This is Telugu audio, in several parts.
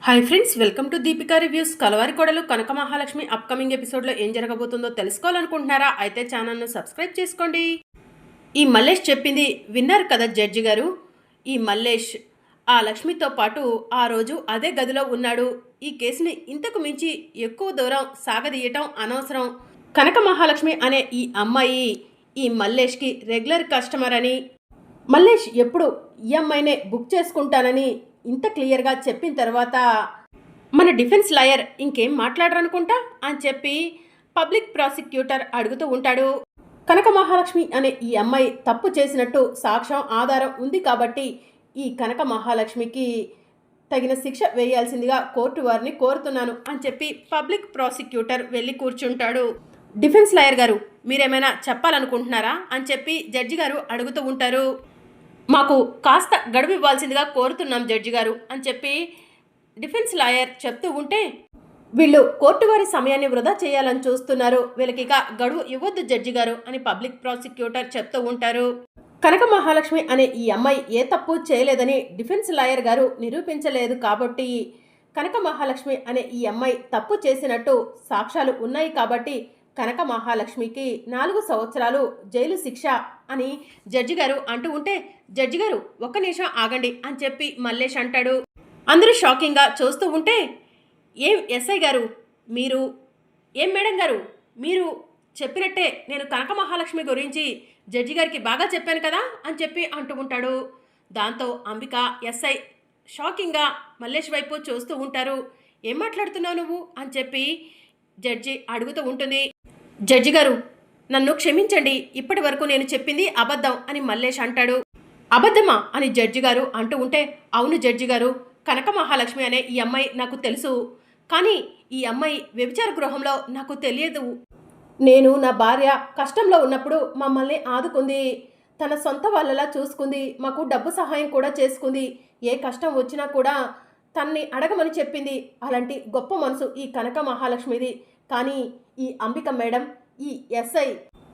Hi friends, welcome to Deepika reviews. Kalavari Kodalu Kanaka Mahalakshmi upcoming ఎపిసోడ్లో ఏం జరగబోతుందో తెలుసుకోవాలనుకుంటున్నారా? అయితే ఛానల్ను సబ్స్క్రైబ్ చేసుకోండి. ఈ మల్లేష్ చెప్పింది విన్నారు కదా జడ్జి గారు. ఈ మల్లేష్ ఆ లక్ష్మితో పాటు ఆ రోజు అదే గదిలో ఉన్నాడు. ఈ కేసుని ఇంతకు మించి ఎక్కువ దూరం సాగదీయటం అనవసరం. కనక మహాలక్ష్మి అనే ఈ అమ్మాయి ఈ మల్లేష్కి రెగ్యులర్ కస్టమర్ అని, మల్లేష్ ఎప్పుడు ఈఎంఐనే బుక్ చేసుకుంటానని ఇంత క్లియర్గా చెప్పిన తర్వాత మన డిఫెన్స్ లాయర్ ఇంకేం మాట్లాడరనుకుంటా అని చెప్పి పబ్లిక్ ప్రాసిక్యూటర్ అడుగుతూ ఉంటాడు. కనక మహాలక్ష్మి అనే ఈ అమ్మాయి తప్పు చేసినట్టు సాక్ష్యం ఆధారం ఉంది కాబట్టి ఈ కనక మహాలక్ష్మికి తగిన శిక్ష వేయాల్సిందిగా కోర్టు వారిని కోరుతున్నాను అని చెప్పి పబ్లిక్ ప్రాసిక్యూటర్ వెళ్ళి కూర్చుంటాడు. డిఫెన్స్ లాయర్ గారు, మీరేమైనా చెప్పాలనుకుంటున్నారా అని చెప్పి జడ్జి గారు అడుగుతూ ఉంటారు. మాకు కాస్త గడువు ఇవ్వాల్సిందిగా కోరుతున్నాం జడ్జి గారు అని చెప్పి డిఫెన్స్ లాయర్ చెప్తూ ఉంటే, వీళ్ళు కోర్టు వారి సమయాన్ని వృధా చేయాలని చూస్తున్నారు, వీళ్ళకి ఇక గడువు ఇవ్వద్దు జడ్జి గారు అని పబ్లిక్ ప్రాసిక్యూటర్ చెప్తూ ఉంటారు. కనక మహాలక్ష్మి అనే ఈ అమ్మాయి ఏ తప్పు చేయలేదని డిఫెన్స్ లాయర్ గారు నిరూపించలేదు కాబట్టి కనక మహాలక్ష్మి అనే ఈ అమ్మాయి తప్పు చేసినట్టు సాక్ష్యాలు ఉన్నాయి కాబట్టి కనక మహాలక్ష్మికి 4 సంవత్సరాలు జైలు శిక్ష అని జడ్జి గారు అంటూ ఉంటే, జడ్జి గారు ఒక్క నిమిషం ఆగండి అని చెప్పి మల్లేష్ అంటాడు. అందరూ షాకింగ్గా చూస్తూ ఉంటే, ఏం ఎస్ఐ గారు మీరు, ఏం మేడం గారు మీరు చెప్పినట్టే నేను కనక మహాలక్ష్మి గురించి జడ్జి గారికి బాగా చెప్పాను కదా అని చెప్పి అంటూ ఉంటాడు. దాంతో అంబిక ఎస్ఐ షాకింగ్గా మల్లేష్ వైపు చూస్తూ ఉంటారు. ఏం మాట్లాడుతున్నావు నువ్వు అని చెప్పి జడ్జి అడుగుతూ ఉంటుంది. జడ్జి గారు నన్ను క్షమించండి, ఇప్పటి వరకు నేను చెప్పింది అబద్ధం అని మల్లేష్ అంటాడు. అబద్ధమా అని జడ్జి గారు అంటూ ఉంటే, అవును జడ్జి గారు, కనక మహాలక్ష్మి అనే ఈ అమ్మాయి నాకు తెలుసు, కానీ ఈ అమ్మాయి వ్యభిచార గృహంలో నాకు తెలియదు. నేను నా భార్య కష్టంలో ఉన్నప్పుడు మమ్మల్ని ఆదుకుంది, తన సొంత వాళ్ళలా చూసుకుంది, మాకు డబ్బు సహాయం కూడా చేసుకుంది, ఏ కష్టం వచ్చినా కూడా తన్ని అడగమని చెప్పింది. అలాంటి గొప్ప మనసు ఈ కనక మహాలక్ష్మిది. కానీ ఈ అంబిక మేడం, ఈ ఎస్ఐ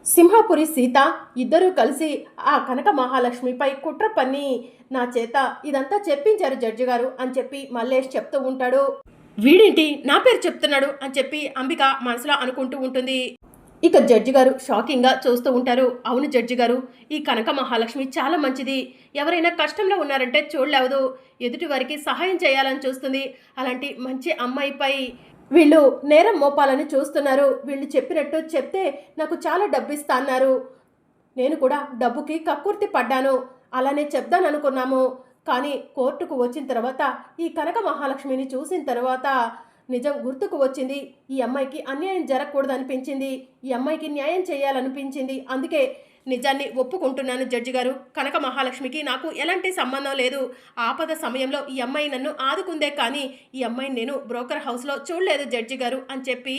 సింహాపురి సీత ఇద్దరూ కలిసి ఆ కనక మహాలక్ష్మిపై కుట్ర పన్ని నా చేత ఇదంతా చెప్పించారు జడ్జి గారు అని చెప్పి మల్లేష్ చెప్తూ ఉంటాడు. వీడేంటి నా పేరు చెప్తున్నాడు అని చెప్పి అంబిక మనసులో అనుకుంటూ ఉంటుంది. ఇక జడ్జి గారు షాకింగ్గా చూస్తూ ఉంటారు. అవును జడ్జి గారు, ఈ కనక మహాలక్ష్మి చాలా మంచిది, ఎవరైనా కష్టంలో ఉన్నారంటే చూడలేవదు, ఎదుటి వారికి సహాయం చేయాలని చూస్తుంది. అలాంటి మంచి అమ్మాయిపై వీళ్ళు నేరం మోపాలని చూస్తున్నారు. వీళ్ళు చెప్పినట్టు చెప్తే నాకు చాలా డబ్బు ఇస్తా అన్నారు, నేను కూడా డబ్బుకి కక్కుర్తి పడ్డాను, అలానే చెప్దాననుకున్నాము. కానీ కోర్టుకు వచ్చిన తర్వాత ఈ కనక మహాలక్ష్మిని చూసిన తర్వాత నిజం గుర్తుకు వచ్చింది. ఈ అమ్మాయికి అన్యాయం జరగకూడదు అనిపించింది, ఈ అమ్మాయికి న్యాయం చేయాలనిపించింది. అందుకే నిజాన్ని ఒప్పుకుంటున్నాను జడ్జి గారు, కనక మహాలక్ష్మికి నాకు ఎలాంటి సంబంధం లేదు. ఆపద సమయంలో ఈ అమ్మాయి నన్ను ఆదుకుందే కానీ ఈ అమ్మాయిని నేను బ్రోకర్ హౌస్లో చూడలేదు జడ్జి గారు అని చెప్పి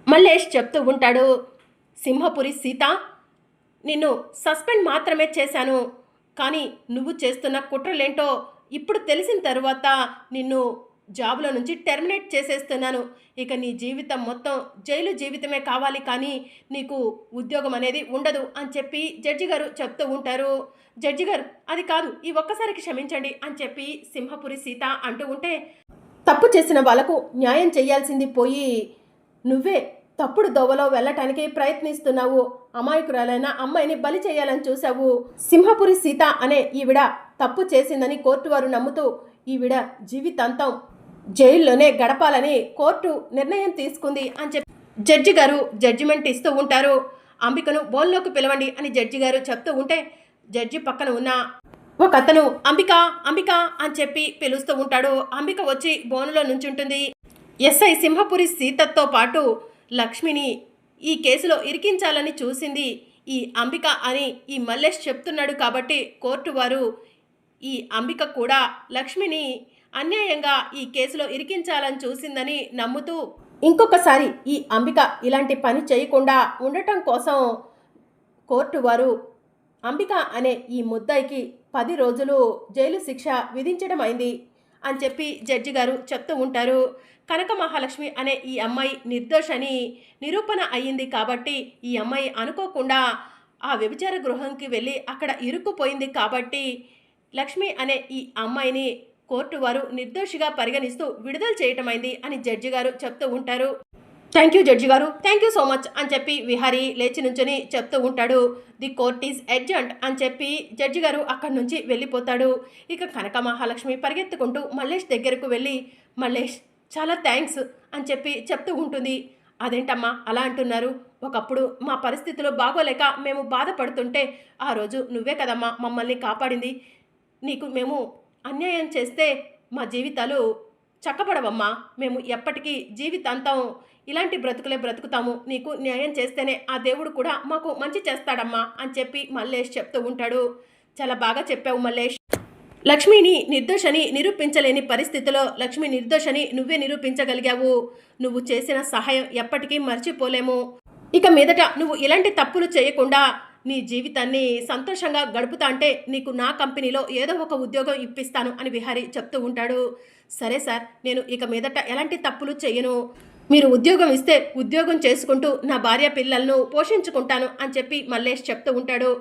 మల్లేష్ చెప్తూ ఉంటాడు. సింహపురి సీత, నిన్ను సస్పెండ్ మాత్రమే చేశాను, కానీ నువ్వు చేస్తున్న కుట్రలేంటో ఇప్పుడు తెలిసిన తరువాత నిన్ను జాబ్లో నుంచి టెర్మినేట్ చేసేస్తున్నాను. ఇక నీ జీవితం మొత్తం జైలు జీవితమే కావాలి, కానీ నీకు ఉద్యోగం అనేది ఉండదు అని చెప్పి జడ్జి గారు చెప్తూ ఉంటారు. జడ్జి గారు అది కాదు, ఈ ఒక్కసారికి క్షమించండి అని చెప్పి సింహపురి సీత అంటూ ఉంటే, తప్పు చేసిన వాళ్లకు న్యాయం చేయాల్సింది పోయి నువ్వే తప్పుడు దోవలో వెళ్ళటానికి ప్రయత్నిస్తున్నావు, అమాయకురాలైన అమ్మాయిని బలి చేయాలని చూశావు. సింహపురి సీత అనే ఈవిడ తప్పు చేసిందని కోర్టు వారు నమ్ముతూ ఈవిడ జీవితాంతం జైల్లోనే గడపాలని కోర్టు నిర్ణయం తీసుకుంది అని చెప్పి జడ్జి గారు జడ్జిమెంట్ ఇస్తూ ఉంటారు. అంబికను బోన్లోకి పిలవండి అని జడ్జి గారు చెప్తూ ఉంటే, జడ్జి పక్కన ఉన్న ఒక అతను అంబిక అంబిక అని చెప్పి పిలుస్తూ ఉంటాడు. అంబిక వచ్చి బోనులో నుంచుంటుంది. ఎస్ఐ సింహపురి సీతతో పాటు లక్ష్మిని ఈ కేసులో ఇరికించాలని చూసింది ఈ అంబిక అని ఈ మల్లేష్ చెప్తున్నాడు కాబట్టి కోర్టు వారు ఈ అంబిక కూడా లక్ష్మిని అన్యాయంగా ఈ కేసులో ఇరికించాలని చూసిందని నమ్ముతూ ఇంకొకసారి ఈ అంబిక ఇలాంటి పని చేయకుండా ఉండటం కోసం కోర్టు వారు అంబిక అనే ఈ ముద్దాయికి 10 రోజులు జైలు శిక్ష విధించడం అయింది అని చెప్పి జడ్జి గారు చెప్తూ ఉంటారు. కనక మహాలక్ష్మి అనే ఈ అమ్మాయి నిర్దోషని నిరూపణ అయ్యింది కాబట్టి ఈ అమ్మాయి అనుకోకుండా ఆ వ్యభిచార గృహంకి వెళ్ళి అక్కడ ఇరుక్కుపోయింది కాబట్టి లక్ష్మి అనే ఈ అమ్మాయిని కోర్టు వారు నిర్దోషిగా పరిగణిస్తూ విడుదల చేయటమైంది అని జడ్జి గారు చెప్తూ ఉంటారు. థ్యాంక్ యూ జడ్జి గారు, థ్యాంక్ యూ సో మచ్ అని చెప్పి విహారీ లేచి నుంచొని చెప్తూ ఉంటాడు. ది కోర్ట్ ఈజ్ ఎడ్జంట్ అని చెప్పి జడ్జి గారు అక్కడి నుంచి వెళ్ళిపోతాడు. ఇక కనక మహాలక్ష్మి పరిగెత్తుకుంటూ మల్లేష్ దగ్గరకు వెళ్ళి, మల్లేష్ చాలా థ్యాంక్స్ అని చెప్పి చెప్తూ ఉంటుంది. అదేంటమ్మా అలా అంటున్నారు? ఒకప్పుడు మా పరిస్థితులు బాగోలేక మేము బాధపడుతుంటే ఆ రోజు నువ్వే కదమ్మా మమ్మల్ని కాపాడింది. నీకు మేము అన్యాయం చేస్తే మా జీవితాలు చక్కబడవమ్మా. మేము ఎప్పటికీ జీవితాంతం ఇలాంటి బ్రతుకులే బ్రతుకుతాము. నీకు న్యాయం చేస్తేనే ఆ దేవుడు కూడా మాకు మంచి చేస్తాడమ్మా అని చెప్పి మల్లేష్ చెప్తూ ఉంటాడు. చాలా బాగా చెప్పావు మల్లేష్. లక్ష్మిని నిర్దోషని నిరూపించలేని పరిస్థితిలో లక్ష్మి నిర్దోషని నువ్వే నిరూపించగలిగావు. నువ్వు చేసిన సహాయం ఎప్పటికీ మర్చిపోలేము. ఇక మీదట నువ్వు ఇలాంటి తప్పులు చేయకుండా నీ జీవితాన్ని సంతోషంగా గడుపుతా అంటే నీకు నా కంపెనీలో ఏదో ఒక ఉద్యోగం ఇప్పిస్తాను అని విహారీ చెప్తూ ఉంటాడు. సరే సార్, నేను ఇక మీదట ఎలాంటి తప్పులు చేయను. మీరు ఉద్యోగం ఇస్తే ఉద్యోగం చేసుకుంటూ నా భార్య పిల్లలను పోషించుకుంటాను అని చెప్పి మల్లేష్ చెప్తూ ఉంటాడు.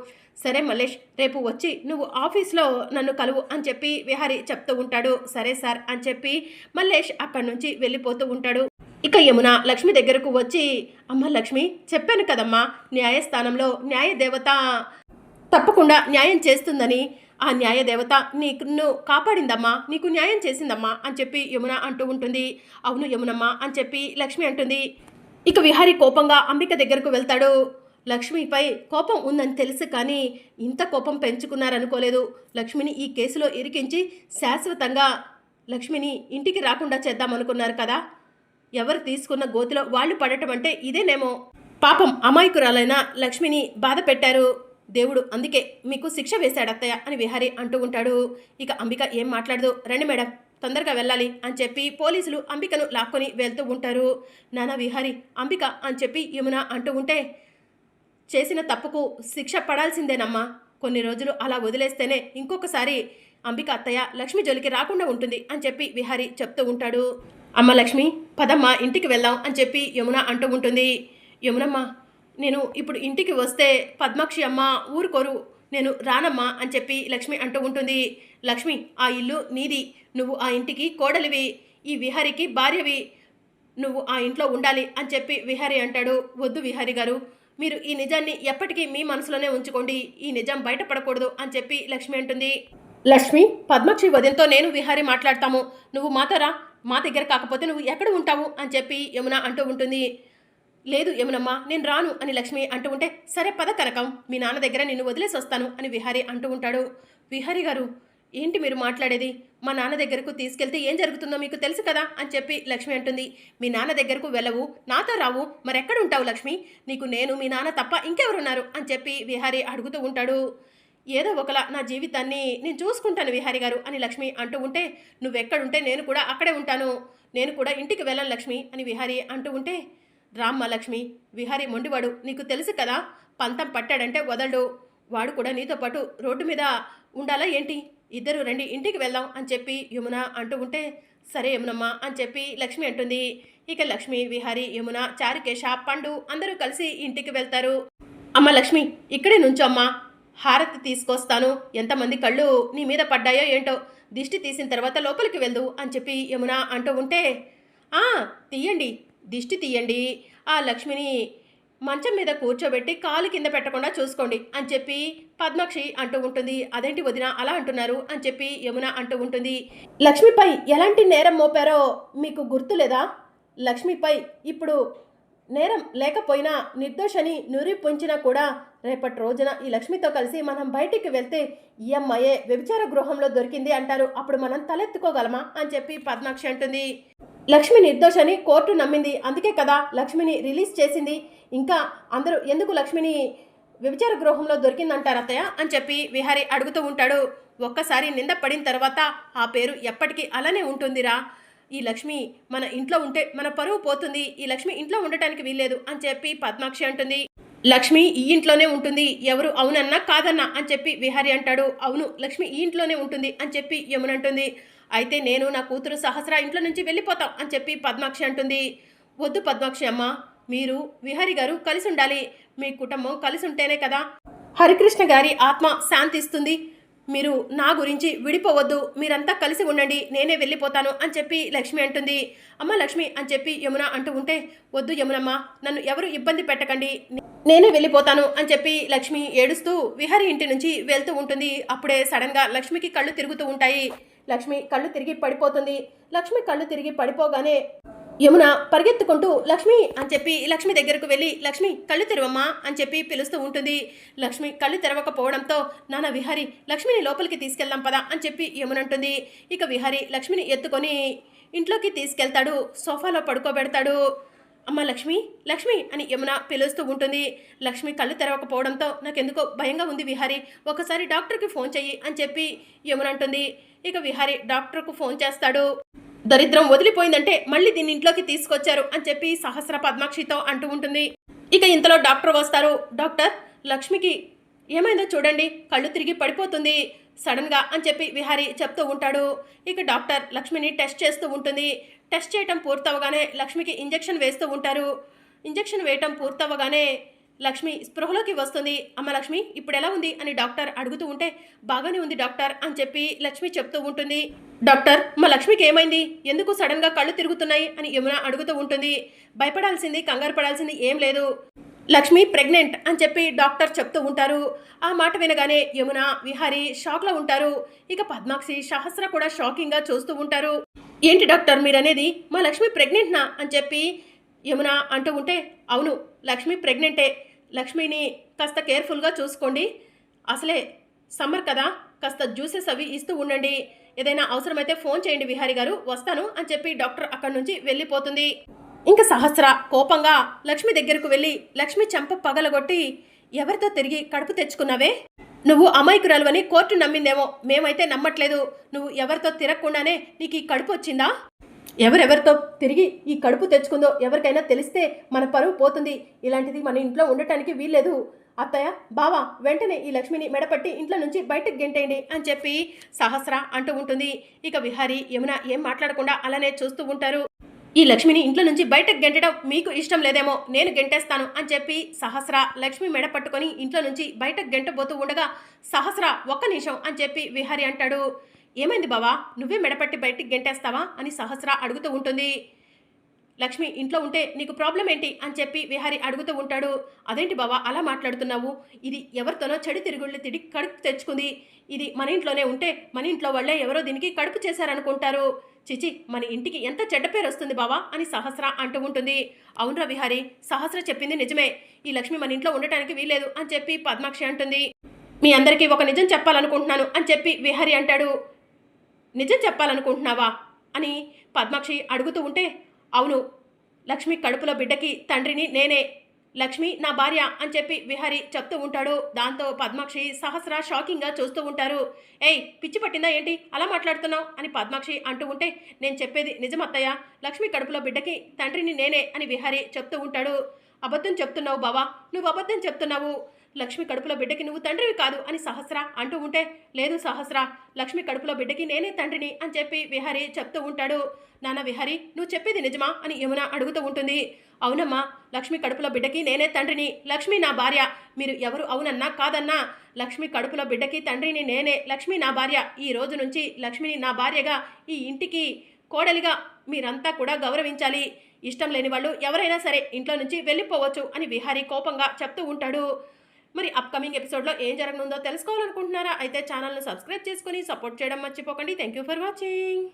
సరే మల్లేష్, రేపు వచ్చి నువ్వు ఆఫీస్లో నన్ను కలువు అని చెప్పి విహారీ చెప్తూ ఉంటాడు. సరే సార్ అని చెప్పి మల్లేష్ అక్కడి నుంచి వెళ్ళిపోతూ ఉంటాడు. ఇక యమున లక్ష్మి దగ్గరకు వచ్చి, అమ్మ లక్ష్మి, చెప్పాను కదమ్మా న్యాయస్థానంలో న్యాయదేవత తప్పకుండా న్యాయం చేస్తుందని. ఆ న్యాయదేవత నీకు కాపాడిందమ్మా, నీకు న్యాయం చేసిందమ్మా అని చెప్పి యమున అంటూ ఉంటుంది. అవును యమునమ్మ అని చెప్పి లక్ష్మి అంటుంది. ఇక విహారీ కోపంగా అంబిక దగ్గరకు వెళ్తాడు. లక్ష్మిపై కోపం ఉందని తెలుసు కానీ ఇంత కోపం పెంచుకున్నారనుకోలేదు. లక్ష్మిని ఈ కేసులో ఇరికించి శాశ్వతంగా లక్ష్మిని ఇంటికి రాకుండా చేద్దామనుకున్నారు కదా. ఎవరు తీసుకున్న గోతిలో వాళ్ళు పడటం అంటే ఇదేనేమో. పాపం అమాయకురాలైన లక్ష్మిని బాధ పెట్టారు దేవుడు, అందుకే మీకు శిక్ష వేశాడు అత్తయ్య అని విహారీ అంటూ ఉంటాడు. ఇక అంబిక ఏం మాట్లాడదు. రండి మేడం, తొందరగా వెళ్ళాలి అని చెప్పి పోలీసులు అంబికను లాక్కొని వెళ్తూ ఉంటారు. నానా విహారీ, అంబిక అని చెప్పి యమున అంటూ ఉంటే, చేసిన తప్పుకు శిక్ష పడాల్సిందేనమ్మా. కొన్ని రోజులు అలా వదిలేస్తేనే ఇంకొకసారి అంబిక అత్తయ్య లక్ష్మి జోలికి రాకుండా ఉంటుంది అని చెప్పి విహారీ చెప్తూ ఉంటాడు. అమ్మ లక్ష్మి, పదమ్మా ఇంటికి వెళ్దాం అని చెప్పి యమున అంటూ ఉంటుంది. యమునమ్మ, నేను ఇప్పుడు ఇంటికి వస్తే పద్మాక్షి అమ్మ ఊరుకోరు, నేను రానమ్మా అని చెప్పి లక్ష్మి అంటూ ఉంటుంది. లక్ష్మి, ఆ ఇల్లు నీది, నువ్వు ఆ ఇంటికి కోడలివి, ఈ విహారీకి భార్యవి, నువ్వు ఆ ఇంట్లో ఉండాలి అని చెప్పి విహారీ అంటాడు. వద్దు విహారీ గారు, మీరు ఈ నిజాన్ని ఎప్పటికీ మీ మనసులోనే ఉంచుకోండి, ఈ నిజం బయటపడకూడదు అని చెప్పి లక్ష్మి అంటుంది. లక్ష్మి, పద్మాక్షి వదినతో నేను విహారీ మాట్లాడతాము, నువ్వు మాతో రా, మా దగ్గర కాకపోతే నువ్వు ఎక్కడ ఉంటావు అని చెప్పి యమున అంటూ ఉంటుంది. లేదు యమునమ్మ, నేను రాను అని లక్ష్మి అంటూ ఉంటే, సరే పద కనకం, మీ నాన్న దగ్గర నిన్ను వదిలేసి వస్తాను అని విహారీ అంటూ ఉంటాడు. విహారీ గారు, ఏంటి మీరు మాట్లాడేది? మా నాన్న దగ్గరకు తీసుకెళ్తే ఏం జరుగుతుందో మీకు తెలుసు కదా అని చెప్పి లక్ష్మి అంటుంది. మీ నాన్న దగ్గరకు వెళ్ళవు, నాతో రావు, మరెక్కడ ఉంటావు లక్ష్మి? నీకు నేను మీ నాన్న తప్ప ఇంకెవరున్నారు అని చెప్పి విహారీ అడుగుతూ ఉంటాడు. ఏదో ఒకలా నా జీవితాన్ని నేను చూసుకుంటాను విహారీ గారు అని లక్ష్మి అంటూ ఉంటే, నువ్వెక్కడుంటే నేను కూడా అక్కడే ఉంటాను, నేను కూడా ఇంటికి వెళ్ళను లక్ష్మి అని విహారీ అంటూ ఉంటే, రామ్మ లక్ష్మి, విహారీ మొండివాడు, నీకు తెలుసు కదా, పంతం పట్టాడంటే వదలడు, వాడు కూడా నీతో పాటు రోడ్డు మీద ఉండాలా ఏంటి? ఇద్దరు రండి ఇంటికి వెళ్దాం అని చెప్పి యమున అంటూ ఉంటే, సరే యమునమ్మ అని చెప్పి లక్ష్మి అంటుంది. ఇక లక్ష్మి, విహారీ, యమున, చారుకేశ, పండు అందరూ కలిసి ఇంటికి వెళ్తారు. అమ్మ లక్ష్మి, ఇక్కడే నుంచో అమ్మా, హారతి తీసుకొస్తాను, ఎంతమంది కళ్ళు నీ మీద పడ్డాయో ఏంటో, దిష్టి తీసిన తర్వాత లోపలికి వెళ్దు అని చెప్పి యమున అంటూ ఉంటే, తీయండి, దిష్టి తీయండి, ఆ లక్ష్మిని మంచం మీద కూర్చోబెట్టి కాలు కింద పెట్టకుండా చూసుకోండి అని చెప్పి పద్మాక్షి అంటూ ఉంటుంది. అదేంటి వదిన అలా అంటున్నారు అని చెప్పి యమున అంటూ ఉంటుంది. లక్ష్మిపై ఎలాంటి నేరం మోపారో మీకు గుర్తులేదా? లక్ష్మిపై ఇప్పుడు నేరం లేకపోయినా నిర్దోషని నిరూపించినా కూడా రేపటి రోజున ఈ లక్ష్మితో కలిసి మనం బయటికి వెళ్తే ఈ అమ్మాయే వ్యభిచార గృహంలో దొరికింది అంటారు, అప్పుడు మనం తలెత్తుకోగలమా అని చెప్పి పద్మాక్షి అంటుంది. లక్ష్మి నిర్దోషని కోర్టు నమ్మింది, అందుకే కదా లక్ష్మిని రిలీజ్ చేసింది. ఇంకా అందరూ ఎందుకు లక్ష్మిని వ్యభిచార గృహంలో దొరికిందంటారు అత్తయ్య అని చెప్పి విహారీ అడుగుతూ ఉంటాడు. ఒక్కసారి నింద పడిన తర్వాత ఆ పేరు ఎప్పటికీ అలానే ఉంటుందిరా. ఈ లక్ష్మి మన ఇంట్లో ఉంటే మన పరువు పోతుంది, ఈ లక్ష్మి ఇంట్లో ఉండటానికి వీల్లేదు అని చెప్పి పద్మాక్షి అంటుంది. లక్ష్మి ఈ ఇంట్లోనే ఉంటుంది, ఎవరు అవునన్నా కాదన్నా అని చెప్పి విహారీ అంటాడు. అవును, లక్ష్మి ఈ ఇంట్లోనే ఉంటుంది అని చెప్పి యమున అంటుంది. అయితే నేను నా కూతురు సహస్ర ఇంట్లో నుంచి వెళ్ళిపోతాం అని చెప్పి పద్మాక్షి అంటుంది. వద్దు పద్మాక్షి అమ్మ, మీరు విహారీ గారు కలిసి ఉండాలి, మీ కుటుంబం కలిసి ఉంటేనే కదా హరికృష్ణ గారి ఆత్మ శాంతిస్తుంది. మీరు నా గురించి విడిపోవద్దు, మీరంతా కలిసి ఉండండి, నేనే వెళ్ళిపోతాను అని చెప్పి లక్ష్మి అంటుంది. అమ్మ లక్ష్మి అని చెప్పి యమున అంటూ ఉంటే, వద్దు యమునమ్మ, నన్ను ఎవరు ఇబ్బంది పెట్టకండి, నేనే వెళ్ళిపోతాను అని చెప్పి లక్ష్మి ఏడుస్తూ విహారీ ఇంటి నుంచి వెళ్తూ ఉంటుంది. అప్పుడే సడన్గా లక్ష్మికి కళ్ళు తిరుగుతూ ఉంటాయి. లక్ష్మి కళ్ళు తిరిగి పడిపోతుంది. లక్ష్మి కళ్ళు తిరిగి పడిపోగానే యమున పరిగెత్తుకుంటూ లక్ష్మి అని చెప్పి లక్ష్మి దగ్గరకు వెళ్ళి, లక్ష్మి కళ్ళు తెరవమ్మా అని చెప్పి పిలుస్తూ ఉంటుంది. లక్ష్మి కళ్ళు తెరవకపోవడంతో, నాన్న విహారీ, లక్ష్మిని లోపలికి తీసుకెళ్దాం పదా అని చెప్పి యమున అంటుంది. ఇక విహారీ లక్ష్మిని ఎత్తుకొని ఇంట్లోకి తీసుకెళ్తాడు, సోఫాలో పడుకోబెడతాడు. అమ్మ లక్ష్మి, లక్ష్మి అని యమున పిలుస్తూ ఉంటుంది. లక్ష్మి కళ్ళు తెరవకపోవడంతో, నాకెందుకో భయంగా ఉంది విహారీ, ఒకసారి డాక్టర్కి ఫోన్ చెయ్యి అని చెప్పి యమున అంటుంది. ఇక విహారీ డాక్టర్కు ఫోన్ చేస్తాడు. దరిద్రం వదిలిపోయిందంటే మళ్ళీ దీన్ని ఇంట్లోకి తీసుకొచ్చారు అని చెప్పి సహస్ర పద్మాక్షితో అంటూ ఉంటుంది. ఇక ఇంతలో డాక్టర్ వస్తారు. డాక్టర్, లక్ష్మికి ఏమైందో చూడండి, కళ్ళు తిరిగి పడిపోతుంది సడన్గా అని చెప్పి విహారీ చెప్తూ ఉంటాడు. ఇక డాక్టర్ లక్ష్మిని టెస్ట్ చేస్తూ ఉంటుంది. టెస్ట్ చేయటం పూర్తవగానే లక్ష్మికి ఇంజెక్షన్ వేస్తూ ఉంటారు. ఇంజెక్షన్ వేయటం పూర్తవగానే లక్ష్మి స్పృహలోకి వస్తుంది. అమ్మ లక్ష్మి ఇప్పుడు ఎలా ఉంది అని డాక్టర్ అడుగుతూ ఉంటే, బాగానే ఉంది డాక్టర్ అని చెప్పి లక్ష్మి చెప్తూ ఉంటుంది. డాక్టర్, మా లక్ష్మికి ఏమైంది, ఎందుకు సడన్గా కళ్ళు తిరుగుతున్నాయి అని యమున అడుగుతూ ఉంటుంది. భయపడాల్సింది, కంగారు పడాల్సింది ఏం లేదు, లక్ష్మి ప్రెగ్నెంట్ అని చెప్పి డాక్టర్ చెప్తూ ఉంటారు. ఆ మాట వినగానే యమున విహారీ షాక్లో ఉంటారు. ఇక పద్మాక్షి సహస్ర కూడా షాకింగ్గా చూస్తూ ఉంటారు. ఏంటి డాక్టర్ మీరనేది, మా లక్ష్మి ప్రెగ్నెంట్నా అని చెప్పి యమున అంటూ ఉంటే, అవును లక్ష్మి ప్రెగ్నెంటే, లక్ష్మిని కాస్త కేర్ఫుల్గా చూసుకోండి, అసలే సమ్మర్ కదా, కాస్త జ్యూసెస్ అవి ఇస్తూ ఉండండి, ఏదైనా అవసరమైతే ఫోన్ చేయండి విహారీ గారు, వస్తాను అని చెప్పి డాక్టర్ అక్కడి నుంచి వెళ్ళిపోతుంది. ఇంకా సహస్ర కోపంగా లక్ష్మి దగ్గరకు వెళ్ళి, లక్ష్మి చెంప పగలగొట్టి, ఎవరితో తిరిగి కడుపు తెచ్చుకున్నావే, నువ్వు అమాయకురాలువని కోర్టు నమ్మిందేమో, మేమైతే నమ్మట్లేదు, నువ్వు ఎవరితో తిరగకుండానే నీకు ఈ కడుపు వచ్చిందా, ఎవరెవరితో తిరిగి ఈ కడుపు తెచ్చుకుందో ఎవరికైనా తెలిస్తే మన పరువు పోతుంది, ఇలాంటిది మన ఇంట్లో ఉండటానికి వీల్లేదు, అత్తయ్య బావా వెంటనే ఈ లక్ష్మిని మెడపట్టి ఇంట్లో నుంచి బయటకు గెంటేయండి అని చెప్పి సహస్ర అంటూ ఉంటుంది. ఇక విహారీ యమున ఏం మాట్లాడకుండా అలానే చూస్తూ ఉంటారు. ఈ లక్ష్మిని ఇంట్లో నుంచి బయటకు గెంటడం మీకు ఇష్టం లేదేమో, నేను గెంటేస్తాను అని చెప్పి సహస్ర లక్ష్మి మెడ పట్టుకొని ఇంట్లో నుంచి బయటకు గెంటబోతూ ఉండగా, సహస్ర ఒక్క నిమిషం అని చెప్పి విహారీ అంటాడు. ఏమైంది బావా, నువ్వే మెడపట్టి బయటికి గెంటేస్తావా అని సహస్ర అడుగుతూ ఉంటుంది. లక్ష్మి ఇంట్లో ఉంటే నీకు ప్రాబ్లం ఏంటి అని చెప్పి విహారీ అడుగుతూ ఉంటాడు. అదేంటి బావా అలా మాట్లాడుతున్నావు, ఇది ఎవరితోనో చెడు తిరుగుళ్ళు తిడి కడుపు తెచ్చుకుంది, ఇది మన ఇంట్లోనే ఉంటే మన ఇంట్లో వాళ్ళే ఎవరో దీనికి కడుపు చేశారనుకుంటారు, చిచి మన ఇంటికి ఎంత చెడ్డ పేరు వస్తుంది బావా అని సహస్ర అంటూ ఉంటుంది. అవునరా విహారీ, సహస్ర చెప్పింది నిజమే, ఈ లక్ష్మి మన ఇంట్లో ఉండటానికి వీల్లేదు అని చెప్పి పద్మాక్షి అంటుంది. మీ అందరికీ ఒక నిజం చెప్పాలనుకుంటున్నాను అని చెప్పి విహారీ అంటాడు. నిజం చెప్పాలనుకుంటున్నావా అని పద్మాక్షి అడుగుతూ ఉంటే, అవును లక్ష్మి కడుపులో బిడ్డకి తండ్రిని నేనే, లక్ష్మి నా భార్య అని చెప్పి విహారీ చెప్తూ ఉంటాడు. దాంతో పద్మాక్షి సహస్ర షాకింగ్గా చూస్తూ ఉంటారు. ఏయ్ పిచ్చి పట్టిందా ఏంటి అలా మాట్లాడుతున్నావు అని పద్మాక్షి అంటూ ఉంటే, నేను చెప్పేది నిజమత్తయ్య, లక్ష్మి కడుపులో బిడ్డకి తండ్రిని నేనే అని విహారీ చెప్తూ ఉంటాడు. అబద్ధం చెప్తున్నావు బావా, నువ్వు అబద్ధం చెప్తున్నావు, లక్ష్మి కడుపులో బిడ్డకి నువ్వు తండ్రివి కాదు అని సహస్ర అంటూ ఉంటే, లేదు సహస్ర, లక్ష్మి కడుపులో బిడ్డకి నేనే తండ్రిని అని చెప్పి విహారీ చెప్తూ ఉంటాడు. నాన్న విహారీ నువ్వు చెప్పేది నిజమా అని యమున అడుగుతూ ఉంటుంది. అవునమ్మా, లక్ష్మి కడుపులో బిడ్డకి నేనే తండ్రిని, లక్ష్మి నా భార్య, మీరు ఎవరు అవునన్నా కాదన్నా లక్ష్మి కడుపులో బిడ్డకి తండ్రిని నేనే, లక్ష్మి నా భార్య, ఈ రోజు నుంచి లక్ష్మిని నా భార్యగా, ఈ ఇంటికి కోడలిగా మీరంతా కూడా గౌరవించాలి, ఇష్టం లేని వాళ్ళు ఎవరైనా సరే ఇంట్లో నుంచి వెళ్ళిపోవచ్చు అని విహారీ కోపంగా చెప్తూ ఉంటాడు. మరి అప్కమింగ్ ఎపిసోడ్లో ఏం జరగనుందో తెలుసుకోవాలనుకుంటున్నారా? అయితే ఛానల్ను సబ్స్క్రైబ్ చేసుకొని సపోర్ట్ చేయడం మర్చిపోకండి. Thank you for watching.